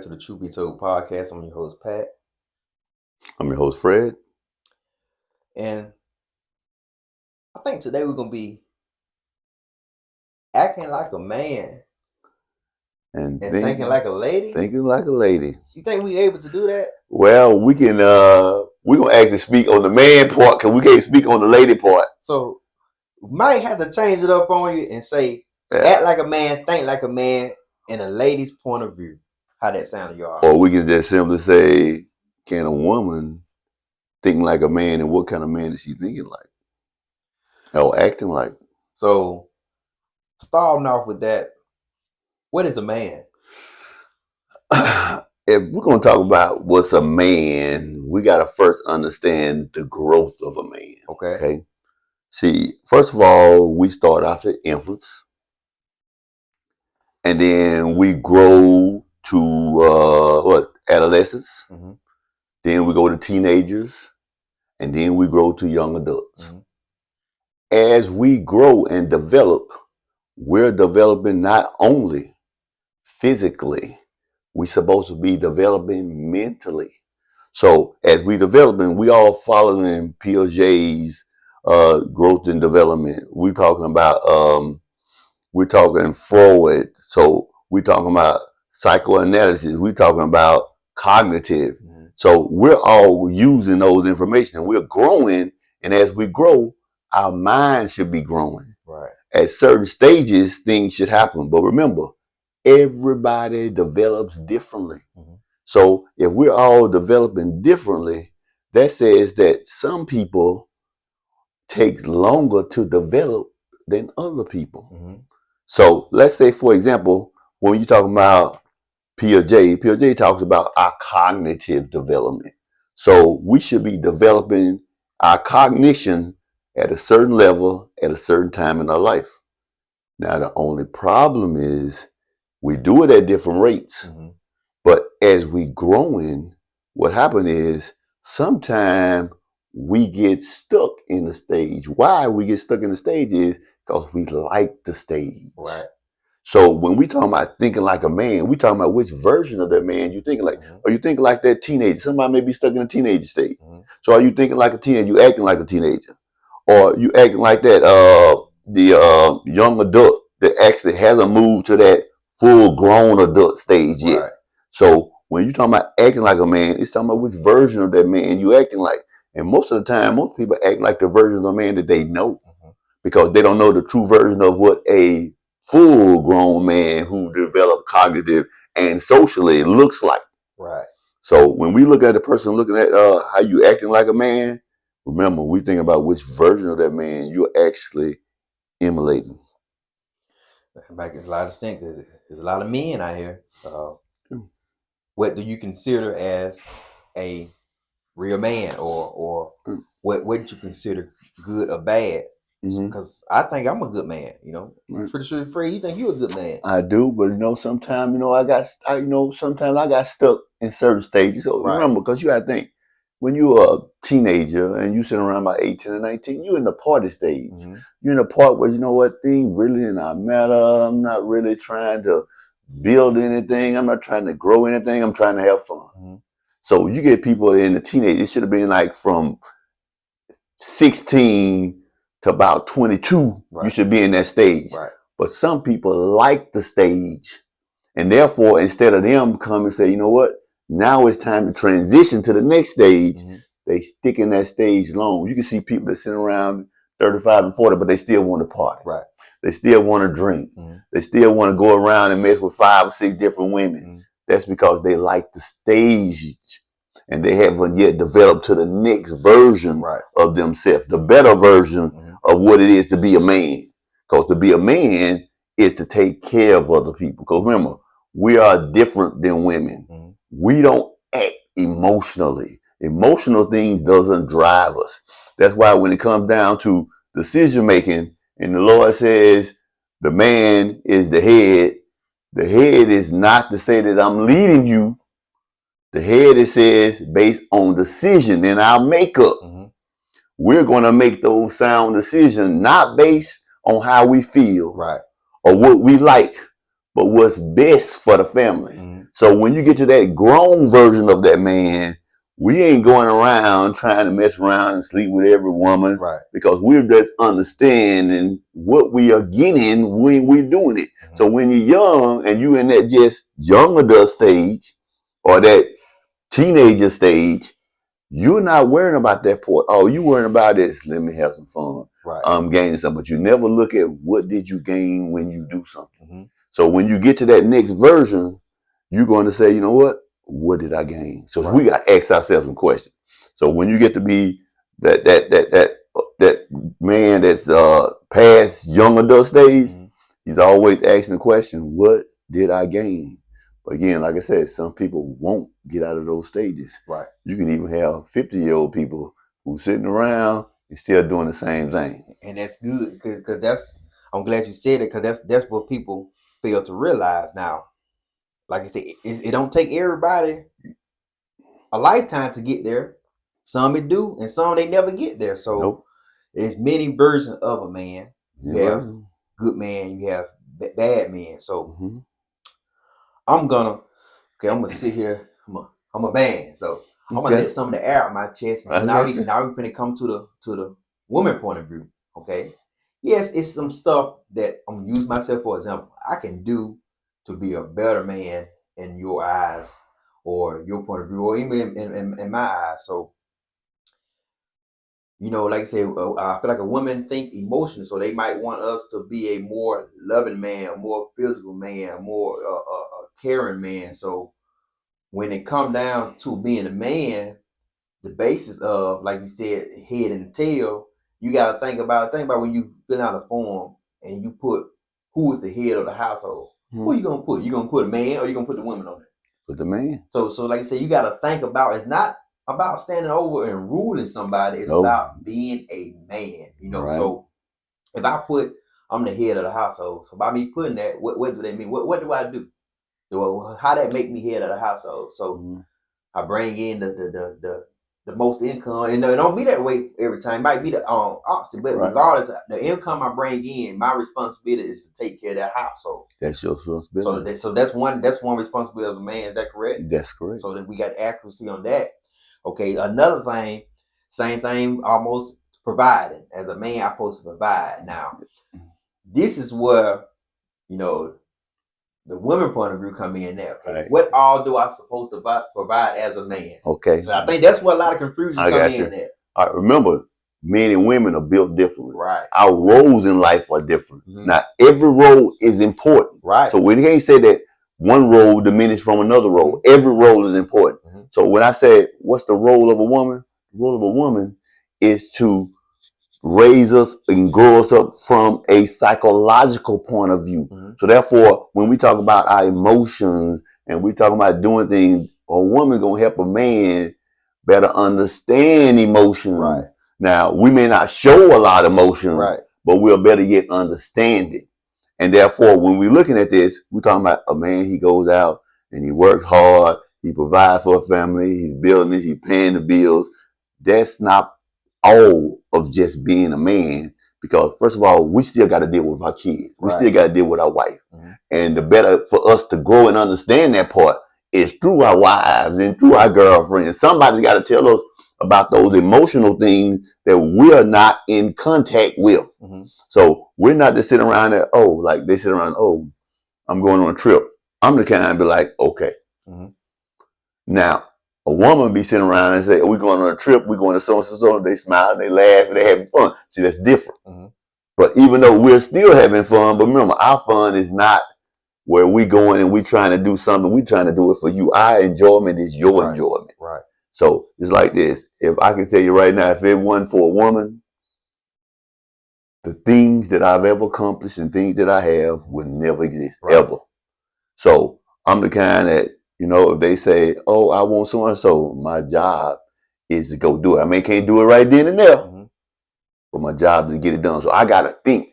to the Truth Be Told podcast. I'm your host, Pat. I'm your host, Fred. And I think today we're going to be acting like a man And thinking like a lady. Thinking like a lady. You think we able to do that? Well, we're going to actually speak on the man part because we can't speak on the lady part. So we might have to change it up on you and say, act like a man, think like a man, in a lady's point of view. How that sound to y'all? Or we can just simply say, can a woman think like a man, and what kind of man is she thinking like? Or acting like? So, starting off with that, what is a man? If we're going to talk about what's a man, we got to first understand the growth of a man. Okay. See, first of all, we start off at infants. And then we grow to adolescence. Mm-hmm. Then we go to teenagers. And then we grow to young adults. Mm-hmm. As we grow and develop, we're developing not only physically, we're supposed to be developing mentally. So as we developing, we all following Piaget's growth and development. We're talking Freud. So we're talking about psychoanalysis. We're talking about cognitive. Mm-hmm. So we're all using those information and we're growing. And as we grow, our mind should be growing. Right. At certain stages, things should happen. But remember, everybody develops differently. Mm-hmm. So if we're all developing differently, that says that some people take longer to develop than other people. Mm-hmm. So let's say, for example, when you're talking about Piaget talks about our cognitive development. So we should be developing our cognition at a certain level at a certain time in our life. Now, the only problem is we do it at different rates. Mm-hmm. But as we growing, what happens is sometimes we get stuck in the stage. Why we get stuck in the stage is because we like the stage. Right. So when we talking about thinking like a man, we talking about which version of that man you thinking like. Mm-hmm. Are you thinking like that teenager? Somebody may be stuck in a teenager state. Mm-hmm. So are you thinking like a teenager? You acting like a teenager, or you acting like that the young adult that actually hasn't moved to that full grown adult stage yet. Right. So when you talking about acting like a man, it's talking about which version of that man you acting like. And most of the time, most people act like the version of the man that they know. Mm-hmm. Because they don't know the true version of what a full grown man who developed cognitive and socially looks like. Right. So when we look at the person looking at how you acting like a man, remember, we think about which version of that man you're actually emulating. Like there's a lot of things. There's a lot of men out here. What do you consider as a real man, or what you consider good or bad? Because I think I'm a good man. I'm pretty sure, Fred, you think you're a good man. I do, but sometimes sometimes I got stuck in certain stages. So remember, because you got to think, when you're a teenager and you sitting around about 18 or 19, you're in the party stage. Mm-hmm. You're in the part where things really do not matter. I'm not really trying to build anything. I'm not trying to grow anything. I'm trying to have fun. Mm-hmm. So you get people in the teenage. It should have been like from 16 to about 22. Right. You should be in that stage. Right. But some people like the stage, and therefore, instead of them come and say, you know what, now it's time to transition to the next stage, mm-hmm. They stick in that stage long. You can see people that sit around 35 and 40, but they still want to party. Right. They still want to drink. Mm-hmm. They still want to go around and mess with 5 or 6 different women. Mm-hmm. That's because they like the stage, and they haven't yet developed to the next version of themselves, the better version of what it is to be a man. Because to be a man is to take care of other people. Because remember, we are different than women. Mm-hmm. We don't act emotionally. Emotional things doesn't drive us. That's why when it comes down to decision making, and the Lord says the man is the head is not to say that I'm leading you. The head, it says, based on decision in our makeup. Mm-hmm. We're going to make those sound decisions, not based on how we feel, right, or what we like, but what's best for the family. Mm-hmm. So when you get to that grown version of that man, we ain't going around trying to mess around and sleep with every woman, Right. because we're just understanding what we are getting when we're doing it. Mm-hmm. So when you're young and you in that just young adult stage or that teenager stage, you're not worrying about that part. Oh, you worrying about this. Let me have some fun. Right. I'm gaining something. But you never look at what did you gain when you do something. Mm-hmm. So when you get to that next version, you're going to say, you know what did I gain? So Right. we got to ask ourselves some questions. So when you get to be that man that's past young adult stage, Mm-hmm. he's always asking the question, what did I gain? But again, like I said, some people won't get out of those stages. Right. You can even have 50-year-old people who sitting around and still doing the same thing. And that's good because that's, I'm glad you said it, because that's what people fail to realize now. Like I said, it don't take everybody a lifetime to get there. Some it do, and some they never get there. So Nope. there's many versions of a man. You Yeah, have good man, you have bad man. So mm-hmm. I'm gonna sit here. I'm a man. So I'm gonna Okay. let some of the air out my chest. And so I now got you. we finna come to the woman point of view. Okay. Yes, it's some stuff that I'm gonna use myself for example. I can do to be a better man in your eyes or your point of view, or even in my eyes. So, like I said, I feel like a woman think emotionally, so they might want us to be a more loving man, a more physical man, a more caring man. So when it come down to being a man, the basis of, like you said, head and tail, you got to think about when you fill out a form and you put who is the head of the household. Mm-hmm. Who you gonna put? You gonna put a man or you gonna put the woman on it? Put the man. So like I said, you got to think about. It's not about standing over and ruling somebody. It's about being a man. Right. So if I put I'm the head of the household, so by me putting that, what do they mean? What do I do? How that make me head of the household? So I bring in the most income, and it don't be that way every time. It might be the opposite, but regardless, the income I bring in, my responsibility is to take care of that household. That's your responsibility. So that's one responsibility of a man. Is that correct? That's correct. So that we got accuracy on that. Okay, another thing, same thing, almost providing. As a man, I'm supposed to provide. Now, this is where the women point of view come in there. Okay, right. What all do I supposed to provide as a man? Okay, so I think that's where a lot of confusion come in there. All right, remember, men and women are built differently. Right. Our roles in life are different. Mm-hmm. Now, every role is important. Right. So we can't say that one role diminishes from another role. Mm-hmm. Every role is important. Mm-hmm. So when I say, what's the role of a woman? The role of a woman is to raise us and grow us up from a psychological point of view. Mm-hmm. So therefore, when we talk about our emotions and we talk about doing things, a woman gonna help a man better understand emotion. Right. Now, we may not show a lot of emotion, right, but we'll better yet understand it. And therefore, when we're looking at this, we're talking about a man, he goes out and he works hard, he provides for a family, he's building it, he's paying the bills. That's not all of just being a man, because first of all, we still got to deal with our kids. We still got to deal with our wife. Mm-hmm. And the better for us to grow and understand that part is through our wives and through our girlfriends. Somebody's got to tell us about those emotional things that we're not in contact with. Mm-hmm. So we're not just sitting around there, like they sit around, I'm going on a trip. I'm the kind to be like, okay. Mm-hmm. Now, a woman be sitting around and say, we're going on a trip, we're going to so-and-so, they smile, they laugh, and they having fun. See, that's different. Mm-hmm. But even though we're still having fun, but remember, our fun is not where we going and we trying to do something, we trying to do it for you. Our enjoyment is your enjoyment. Right. So it's like this. If I can tell you right now, if it wasn't for a woman, the things that I've ever accomplished and things that I have would never exist, ever. So I'm the kind that, if they say, I want so-and-so, my job is to go do it. I mean, can't do it right then and there, mm-hmm, but my job is to get it done. So I got to think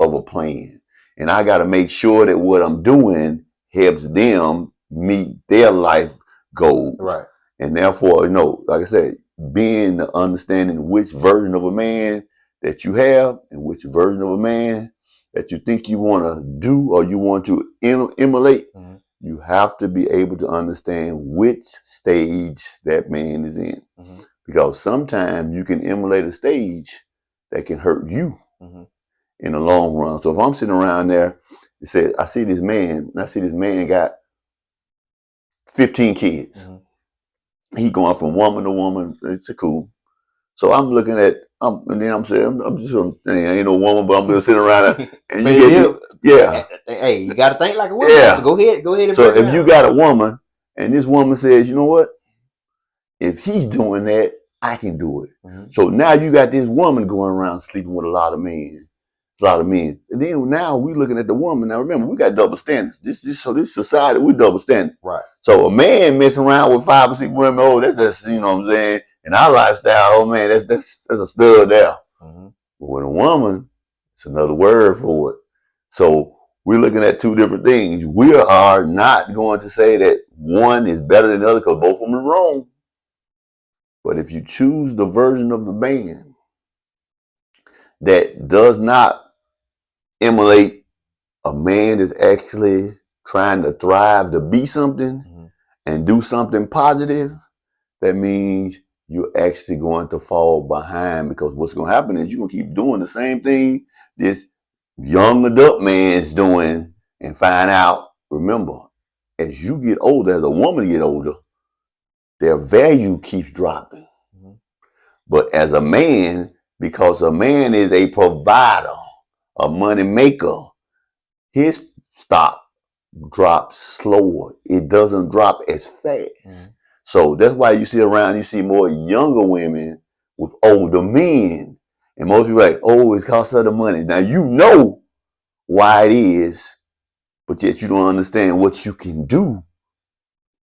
of a plan, and I got to make sure that what I'm doing helps them meet their life goals. Right. And therefore, like I said, being the understanding which version of a man that you have and which version of a man that you think you want to do or you want to emulate, mm-hmm, you have to be able to understand which stage that man is in. Mm-hmm. Because sometimes you can emulate a stage that can hurt you Mm-hmm. in the long run. So if I'm sitting around there, it says, I see this man, and I see this man got 15 kids. Mm-hmm. He going from woman to woman. It's cool. So I'm looking at, and then I'm saying, I'm just, I ain't no woman, but I'm just sitting around there, and But you it get, is, yeah, hey, you got to think like a woman. yeah. So go ahead and So break it if you down. got a woman, and this woman says, you know what? If he's doing that, I can do it. Mm-hmm. So now you got this woman going around sleeping with a lot of men. And then now we looking at the woman. Now remember, we got double standards. This society, we double standard. Right. So a man messing around with 5 or 6 women, oh, that's just, you know what I'm saying? And our lifestyle, oh man, that's a stud there. Mm-hmm. But with a woman, it's another word for it. So we're looking at 2 different things. We are not going to say that one is better than the other because both of them are wrong. But if you choose the version of the man that does not emulate a man that's actually trying to thrive to be something Mm-hmm. and do something positive, that means you're actually going to fall behind, because what's going to happen is you're going to keep doing the same thing this young adult man's doing and find out, remember, as you get older, as a woman get older, their value keeps dropping. Mm-hmm. But as a man, because a man is a provider, a money maker, his stock drops slower. It doesn't drop as fast. Mm-hmm. So that's why you see more younger women with older men. And most people are like, oh, it's because of the money. Now you know why it is, but yet you don't understand what you can do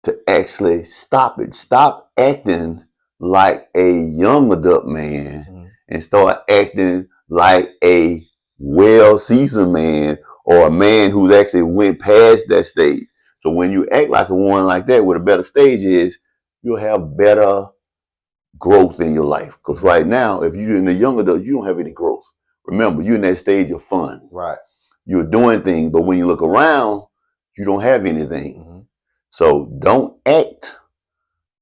to actually stop it. Stop acting like a young adult man Mm-hmm. and start acting like a well-seasoned man, or a man who's actually went past that stage. So when you act like a one like that with a better stage is, you'll have better growth in your life. Because Mm-hmm. right now, if you're in the young adult, you don't have any growth. Remember, you're in that stage of fun. Right. You're doing things, but when you look around, you don't have anything. Mm-hmm. So don't act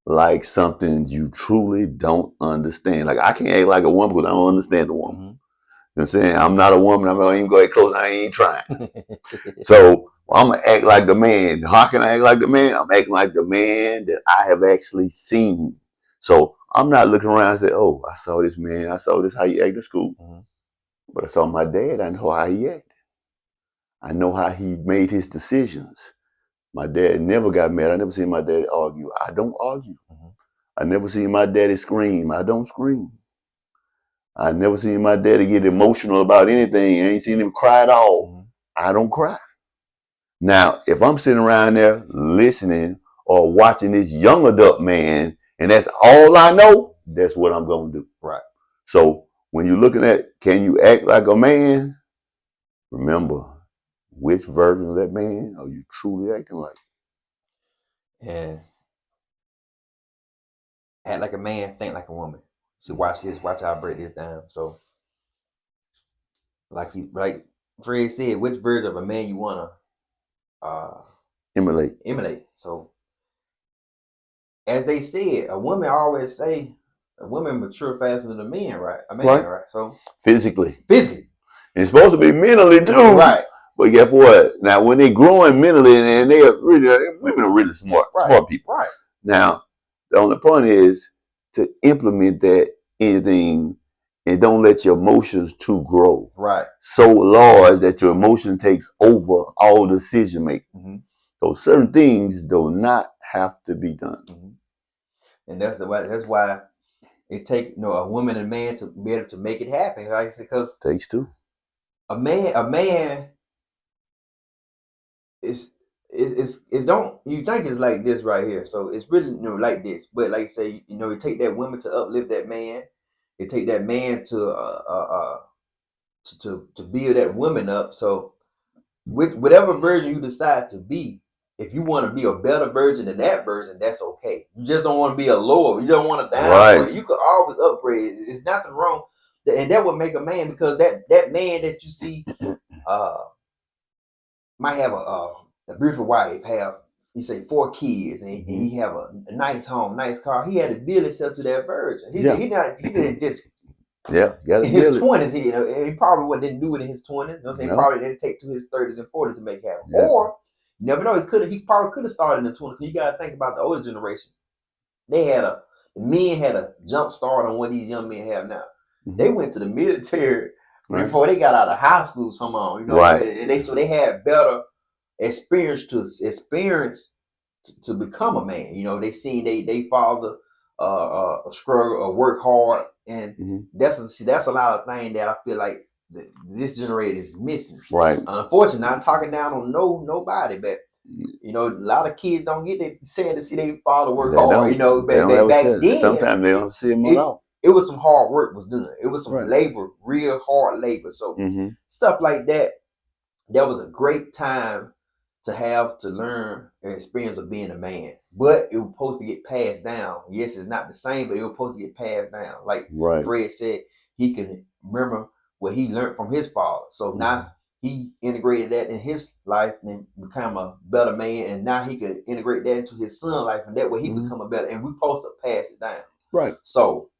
like something you truly don't understand. Like I can't act like a woman because I don't understand the woman. Mm-hmm. You know what I'm saying? I'm not a woman. I'm not even going close. I ain't trying. So I'm gonna act like the man. How can I act like the man? I'm acting like the man that I have actually seen. So I'm not looking around and say, "Oh, I saw this man. I saw this how he acted in school." Mm-hmm. But I saw my dad. I know how he acted. I know how he made his decisions. My dad never got mad. I never seen my dad argue. I don't argue. Mm-hmm. I never seen my daddy scream. I don't scream. I never seen my daddy get emotional about anything. I ain't seen him cry at all. Mm-hmm. I don't cry. Now, if I'm sitting around there listening or watching this young adult man, and that's all I know, that's what I'm going to do. Right. So when you're looking at, can you act like a man? Remember, which version of that man are you truly acting like? And act like a man, think like a woman. So watch this. Watch how I break this down. So, like Fred said, which version of a man you wanna Emulate. emulate? So, as they said, a woman always say a woman mature faster than a man, right? A man, right? So Physically. physically, It's supposed to be mentally too. right? But guess what? Now, when they're growing mentally, and they are really, women are really smart people. Right. Now, the only point is to implement that anything, and don't let your emotions too grow. Right. So large that your emotion takes over all decision making. Mm-hmm. So certain things do not have to be done. Mm-hmm. And that's why it take a woman and a man to be able to make it happen. Like I said, because Takes two. a man is don't you think it's like this right here. So it's really like this. But like say it take that woman to uplift that man. It take that man to build that woman up. So with whatever version you decide to be, if you want to be a better version than that version, that's okay. You just don't want to be a lower. You don't want to downgrade. Right. You could always upgrade. It's nothing wrong, and that would make a man, because that man that you see might have a beautiful wife, have he say 4 kids, and he have a nice home, nice car. He had to build himself to that virgin. He didn't just in his 20s. He probably didn't do it in his 20s. You know what I'm saying? Probably didn't take to his 30s and 40s to make it happen. Or you never know. He probably could have started in the 20s. You got to think about the older generation. The men had a jump start on what these young men have now. They went to the military before they got out of high school. Somehow, and they had better experience to become a man. They seen they father struggle or work hard, and that's a lot of things that I feel like this generation is missing. Right. Unfortunately, not talking down on nobody, but a lot of kids don't get that sad to see their father work hard. But back then, sometimes they don't see him at all. It was some hard work was done. It was some labor, real hard labor. So stuff like that. That was a great time to have to learn the experience of being a man. But it was supposed to get passed down. Yes, it's not the same, but it was supposed to get passed down. Like Fred said, he can remember what he learned from his father. So now he integrated that in his life and become a better man. And now he could integrate that into his son's life. And that way he become a better. And we're supposed to pass it down. Right. So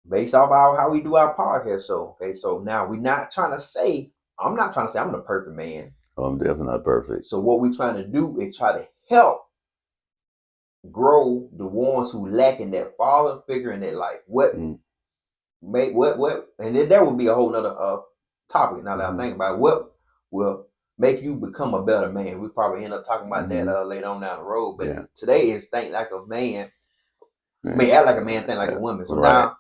based off how we do our podcast show. Okay, so now I'm not trying to say I'm the perfect man. Oh, I'm definitely not perfect. So what we're trying to do is try to help grow the ones who lacking that father figure in their life. What and then that would be a whole nother topic. Now that I'm thinking about it. What will make you become a better man? We probably end up talking about that later on down the road. But today is think like a man. Act like a man, think like a woman. So now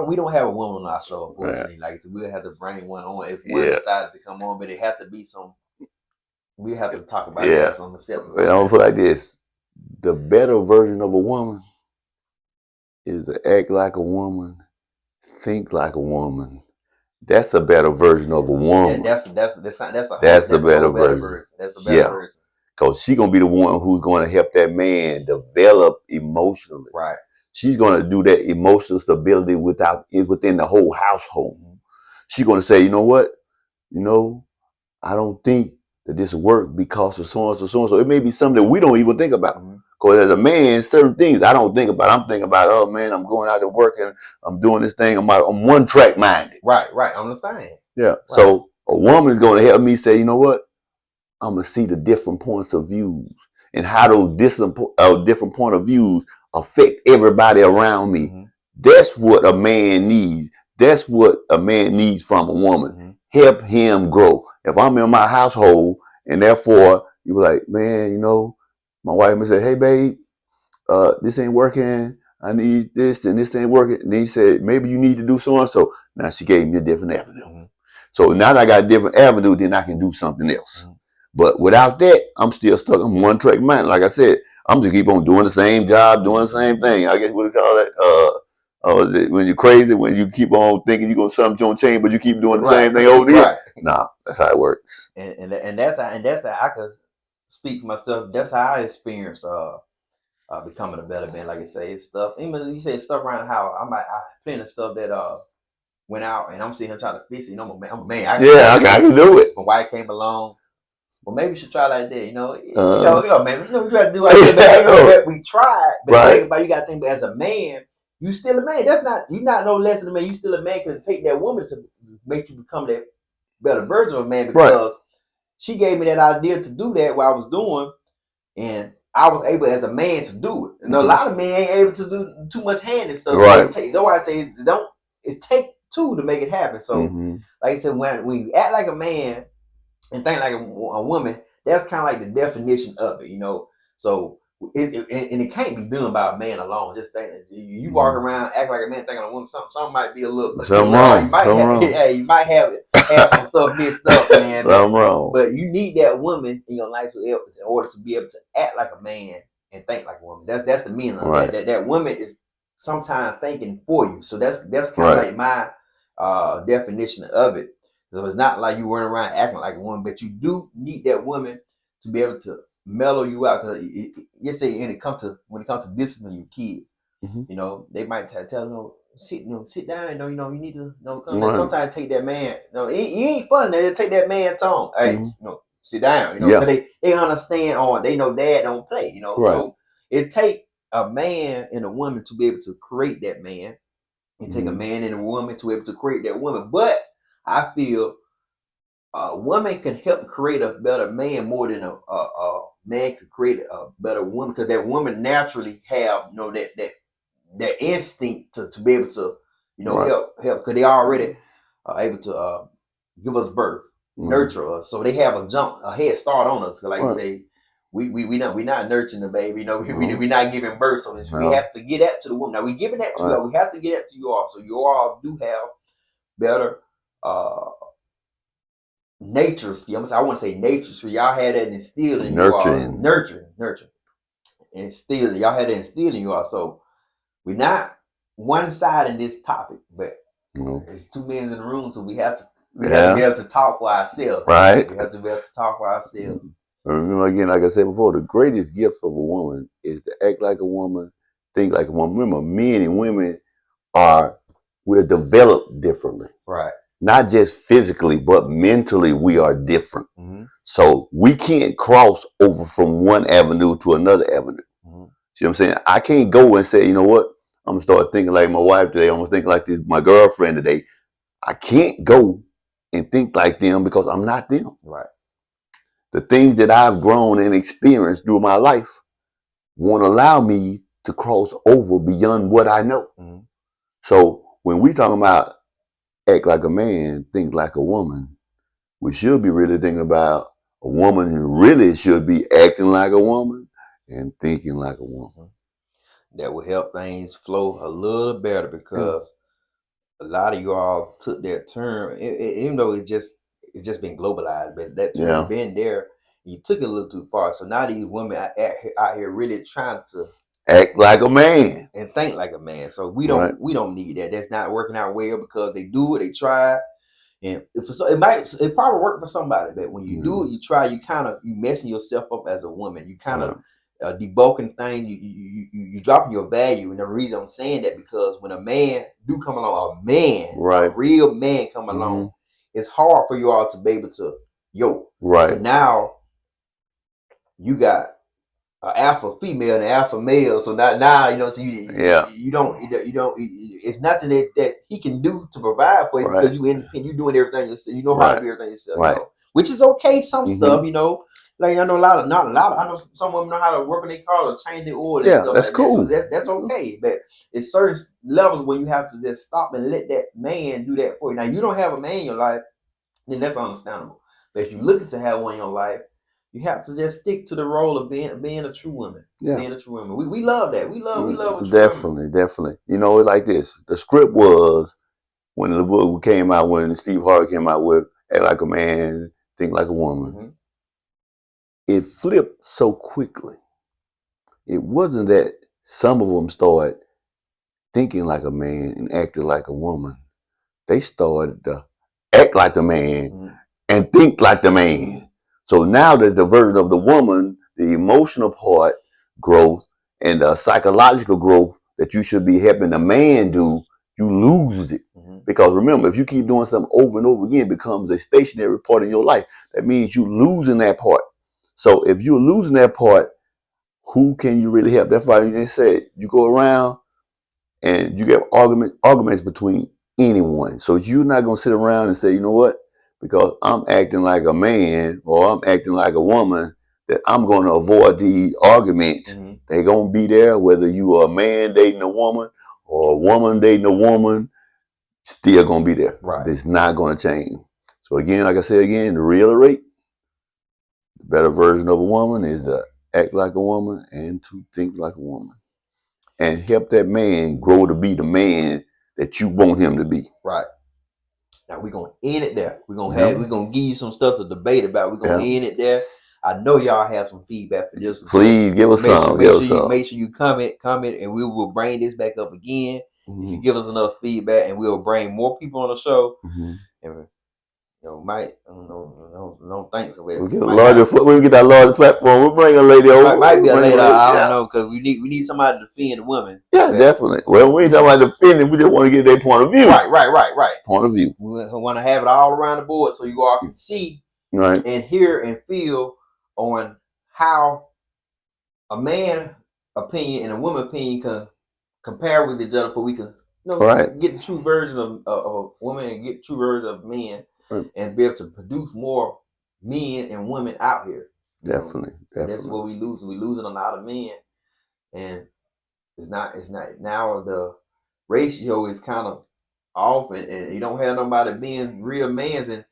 we don't have a woman on our show, unfortunately. Like so we'll have to bring one on if one decided to come on, but it have to be some. We have to talk about that some acceptance. And I'm gonna put it like this: the better version of a woman is to act like a woman, think like a woman. That's a better version of a woman. That's a better version. That's a better version. Because she's gonna be the one who's gonna help that man develop emotionally. Right. She's gonna do that emotional stability within the whole household. She's gonna say, you know what? I don't think that this work because of so and so, so and so. It may be something that we don't even think about. Because as a man, certain things I don't think about. I'm thinking about, oh man, I'm going out to work and I'm doing this thing. I'm one track minded. Right. I'm the same. Yeah. Right. So a woman is going to help me say, you know what? I'm going to see the different points of views and how those different point of views affect everybody around me. That's what a man needs. That's what a man needs from a woman. Help him grow. If I'm in my household and therefore you were like, man, my wife may say, hey babe, this ain't working. I need this and this ain't working. And then he said, maybe you need to do so and so. Now she gave me a different avenue. So now that I got a different avenue, then I can do something else. But without that, I'm still stuck. I'm one track mind. Like I said, I'm just keep on doing the same job, doing the same thing. I guess what do you call that? When you're crazy, when you keep on thinking you're gonna change, but you keep doing the same thing over there. Nah, that's how it works. And that's how I could speak for myself. That's how I experienced becoming a better man. Like I say, it's stuff. Even you say stuff around the house. I plenty of stuff that went out, and I'm sitting here trying to fix it. I'm a man. I can do it. My wife came along. Well, maybe we should try like that. Man. We try to do like that. We tried, but the thing about you got to think as a man, you still a man. You're not no less than a man. You still a man because it take that woman to make you become that better version of a man because she gave me that idea to do that what I was doing, and I was able as a man to do it. And a lot of men ain't able to do too much hand and stuff. So that's why I say it take two to make it happen. So like I said, when you act like a man and think like a woman, that's kind of like the definition of it, So it can't be done by a man alone. Just think that you walk around act like a man, thinking a woman, something might be a little something wrong. You might have some stuff mixed up, man. Something wrong. But you need that woman in your life in order to be able to act like a man and think like a woman. That's the meaning of that. That woman is sometimes thinking for you. So that's kind of like my definition of it. So it's not like you run around acting like a woman, but you do need that woman to be able to mellow you out. Because you say when it comes to discipline your kids, they might tell them, sit down. You need to come. Sometimes take that man. You ain't fun. They take that man tone. Hey, sit down, you know, Yeah. because they understand on, they know dad don't play, you know. Right. So it take a man and a woman to be able to create that man. It take a man and a woman to be able to create that woman. But I feel a woman can help create a better man more than a man could create a better woman, because that woman naturally have, you know, that instinct to be able to, you know, Right. help because they already are able to give us birth, nurture us, so they have a head start on us. Cause like you say, we not nurturing the baby, you know, we not giving birth, so we have to get that to the woman. Now we giving that to you all. We have to get that to you all, so you all do have better nature skill. I want to say nature, so y'all had that instilled in you all, nurturing, instilled. Y'all had that instilled in you all. So we're not one side in this topic, but it's two men in the room, so we have to be able to talk for ourselves. Right. We have to be able to talk for ourselves. Remember, again, like I said before, the greatest gift of a woman is to act like a woman, think like a woman. Remember, men and women we're developed differently. Right. Not just physically, but mentally we are different. So we can't cross over from one avenue to another avenue. See what I'm saying? I can't go and say, you know what? I'm going to start thinking like my wife today. I'm going to think like this, my girlfriend today. I can't go and think like them because I'm not them. Right. The things that I've grown and experienced through my life won't allow me to cross over beyond what I know. So when we talking about act like a man, think like a woman, we should be really thinking about a woman who really should be acting like a woman and thinking like a woman. That will help things flow a little better, because a lot of you all took that term, even though it's just been globalized, but that term been there. You took it a little too far. So now these women out here really trying to act like a man and think like a man. So we don't need that. That's not working out well, because they do it, they try, and it probably work for somebody. But when you do it, you try, you messing yourself up as a woman. You kind of debulking things. You dropping your value. And the reason I'm saying that, because when a man do come along, a real man come along, it's hard for you all to be able to yoke. Right. And now you got an alpha female and an alpha male. So now you know. So you don't. It's nothing that he can do to provide for you, because you independent. You doing everything yourself. You know how to do everything yourself. You know? Which is okay. Some stuff, you know. Like I know not a lot. I know some women know how to work on their car or change their oil. And stuff that's like cool. That. So that's okay. But it's certain levels when you have to just stop and let that man do that for you. Now you don't have a man in your life, then that's understandable. But if you're looking to have one in your life, you have to just stick to the role of being a true woman. Being a true woman. We love that. We love a true woman. Definitely. You know, like this. The script was, when the book came out, when Steve Harvey came out with Act Like a Man, Think Like a Woman, it flipped so quickly. It wasn't that some of them started thinking like a man and acting like a woman. They started to act like the man and think like the man. So now that the version of the woman, the emotional part growth and the psychological growth that you should be helping the man do, you lose it. Because remember, if you keep doing something over and over again, it becomes a stationary part of your life. That means you're losing that part. So if you're losing that part, who can you really help? That's why they said you go around and you get arguments between anyone. So you're not going to sit around and say, you know what, because I'm acting like a man or I'm acting like a woman, that I'm going to avoid the arguments. They're going to be there, whether you are a man dating a woman or a woman dating a woman, still going to be there. It's not going to change. So again, like I said again, to reiterate, the better version of a woman is to act like a woman and to think like a woman. And help that man grow to be the man that you want him to be. Right. Now we're gonna end it there. We're gonna give you some stuff to debate about. We're gonna end it there. I know y'all have some feedback for this. Please give us some. Make sure you comment, and we will bring this back up again. If you give us enough feedback, and we'll bring more people on the show. And don't think so. We get that larger platform. We'll bring a lady over. Might be a lady. I don't know, because we need somebody to defend the women. Yeah, definitely. Well, we ain't talking about defending. We just want to get their point of view. Right. Point of view. We want to have it all around the board, so you all can see Right. and hear and feel on how a man opinion and a woman opinion can compare with each other, for we can Right. get the true version of a woman and get true version of men, Right. and be able to produce more men and women out here. Definitely. And that's what we losing. We losing a lot of men, and it's not now the ratio is kind of off, and you don't have nobody being real mans. And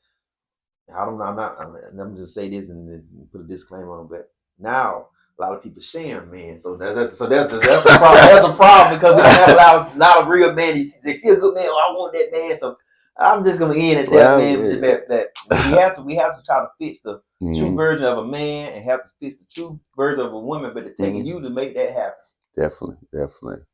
I don't know. I'm just say this and then put a disclaimer on, but now a lot of people sharing men, so that's a problem. That's a problem because we don't have a lot of real men. They see a good man. Oh, I want that man. So I'm just gonna end it there, man. That we have to try to fix the true version of a man and have to fix the true version of a woman, but it's taking you to make that happen. Definitely.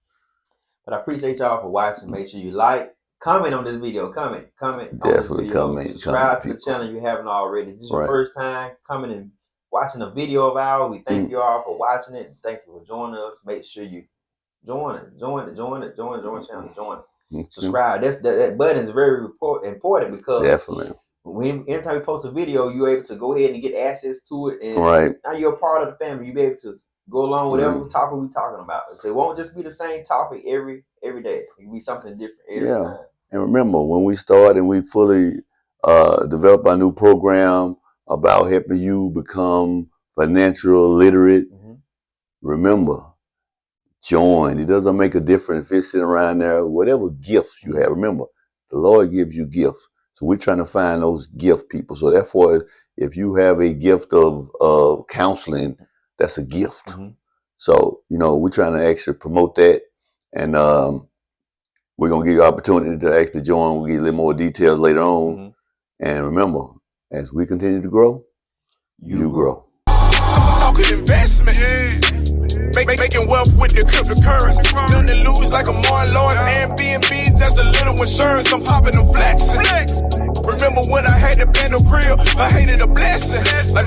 But I appreciate y'all for watching. Make sure you like, comment on this video. Comment on this video. Subscribe to the channel if you haven't already. If this is your first time coming and watching a video of ours, we thank you all for watching it. Thank you for joining us. Make sure you join the channel. Join it. Subscribe. That button is very important because anytime we post a video, you're able to go ahead and get access to it, and now you're a part of the family. You'll be able to go along with whatever topic we're talking about. So it won't just be the same topic every day. It will be something different every time. And remember, when we start and we fully develop our new program about helping you become financial literate, remember, join. It doesn't make a difference if it's sitting around there. Whatever gifts you have, remember, the Lord gives you gifts. So we're trying to find those gift people. So therefore, if you have a gift of counseling, that's a gift. So, we're trying to actually promote that. And we're going to give you an opportunity to actually join. We'll get a little more details later on. And remember, as we continue to grow, you grow. I'm talking investment. Making wealth with the cryptocurrency. Nothing to lose like a Martin Lawrence. Airbnb, just a little insurance. I'm popping and flexing. Remember when I had the band of grill? I hated a blessing. Like